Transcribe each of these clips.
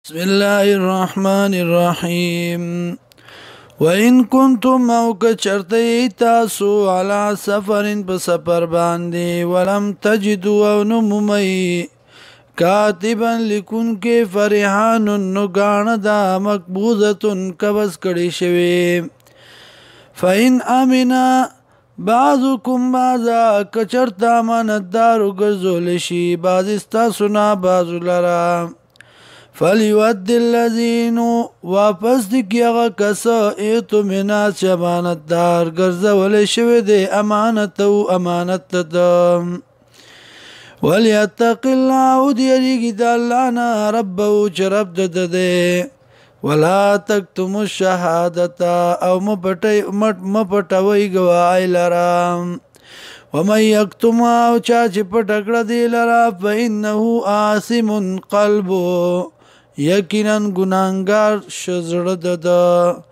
بسم الله الرحمن الرحيم وإن كنتم او كچرتي تاسو على سفر بسفر باندي ولم تجدوا او نممي كاتبا لكن كي فرحان نغان دا مقبوضة كبس کړي شوي فإن امنا بعضكم بعضا کچرتا مندارو ګرځول شي بعض استاسو نه بعض لرا فلیود الذین واپس دی هغه کس ایتو منا چې امانتدار ګرځول شوی دی امانت او امانت ده وليتق الله ودیریږي د الله نه ربه چې رب ده ولا تکتم الشهادة او مپټوي گواهی لرا ومن یکتمها او چا چې پټکړه دی لرا فإنه آثم قلبه یقینا ګناهګار شزړه ده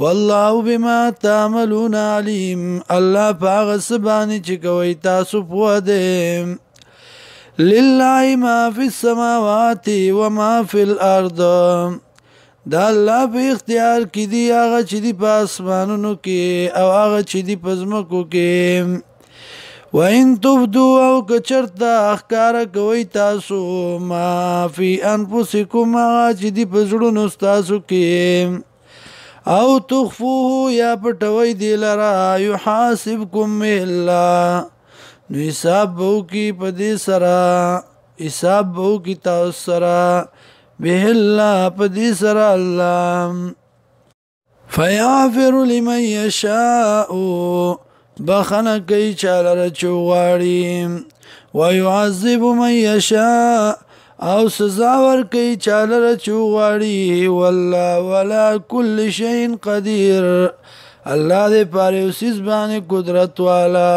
والله بما تعملون علیم الله پاغه سبانی چې کوي تاسو په دې لله ما فی السماوات و ما فی الارض دا الله په اختیار کې دی هغه چې دی په اسمانونو کې او هغه چې دی په ځمکو کې وَإِن تُبْدُوا او کچرتا اخکار کوي تاسو ما فی انفسکم چې دی په زړونو تاسو کې او تخفوه یا پټوي دی لرا یحاسبکم الله نو حساب بو کی په دې سره حساب بو کی تاسو سره به الله په دې سره الله فیغفر لمن یشاء بخنه کوي چاله چوغاړي ويعذب من يشاء او سزا ور کوي چاله چوغاړي والله ولا كل شيء قدير الله دې پاره اوسې باندې قدرت والا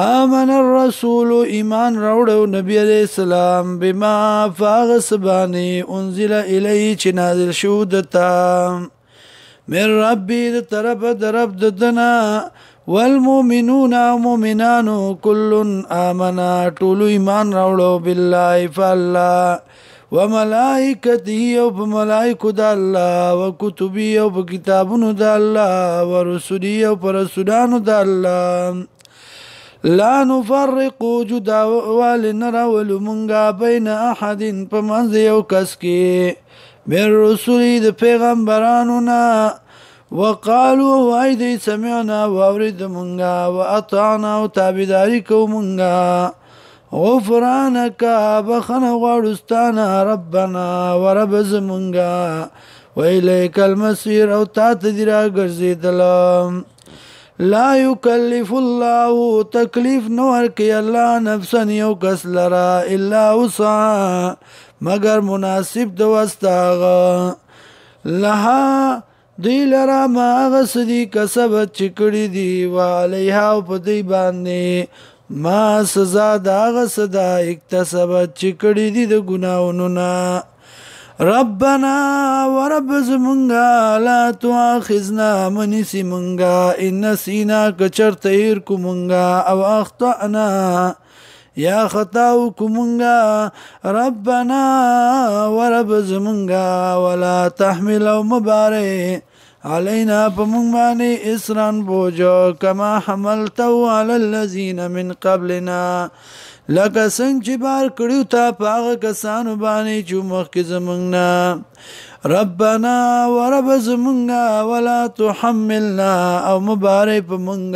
آمن الرسول ایمان راوړو نبی عليه السلام بما فاغس باندې انزل الیه چې نازل شو دتا من ربي د طرف درب ددنا والمؤمنون مؤمنان كل آمنا طول ایمان راوړو بالله فالله وملائکته او بملائکه د الله وکتبه او کتابونو د الله ورسله او رسولانو د الله لا نفرق جدا والنرا ولمنغا بين احد فمن یو کس کې من رسول د پیغمبرانو نه وقالوا وايدي سمعنا واورد منغا واطعنا وتابداري کو منغا غفرانك بخنا غړستانا ربنا ورب زمنغا وإليك المصير او تاتدرا ګرځیدل لا يكلف الله تکلیف نور کی الله نفسا یو کس لرا الا وسع مگر مناسب د واستاغه لها دی لرا ما غسدی کسبت چکڑی دی والیها په دی باندې ما سزا دا غسدا اکتسبت چکڑی دی د گناہونو نا ربنا ورب زمونگا لا تواخذنا منسی منگا ان نسینا کچر تیر کمونگا او اخطأنا یا خطاو کمونگا ربنا ورب زمونگا ولا تحمل او مبارے علینا پمونگانی اسران بوجو کما حملتو علی اللذین من قبلنا لکه څنګه چې بار کړیو تا پاغه کسانو باندې چې مخکې زمونږ ربنا ورب زمونږ ولا تحملنا او مبارک پمونږ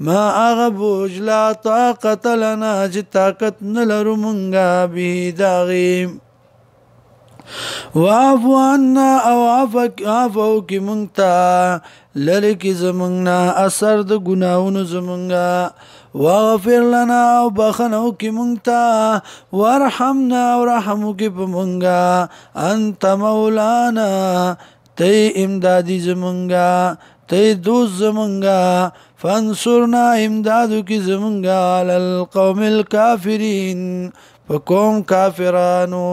ما هغه بوج لا طاقت لنا چې طاقت نلرو مونږه به داغي وعفو عنا او عفو کی مونږ لری کی زمونږ اثر د ګناہوں زمونږ واغفر لنا او بخنو کی مونږ ورحمنا او رحمو کی مونږ انت مولانا تی امدادی زمونږ تی دوست زمونږ فانصرنا امدادو کی زمونږ علی القوم الكافرین فقوم کافرانو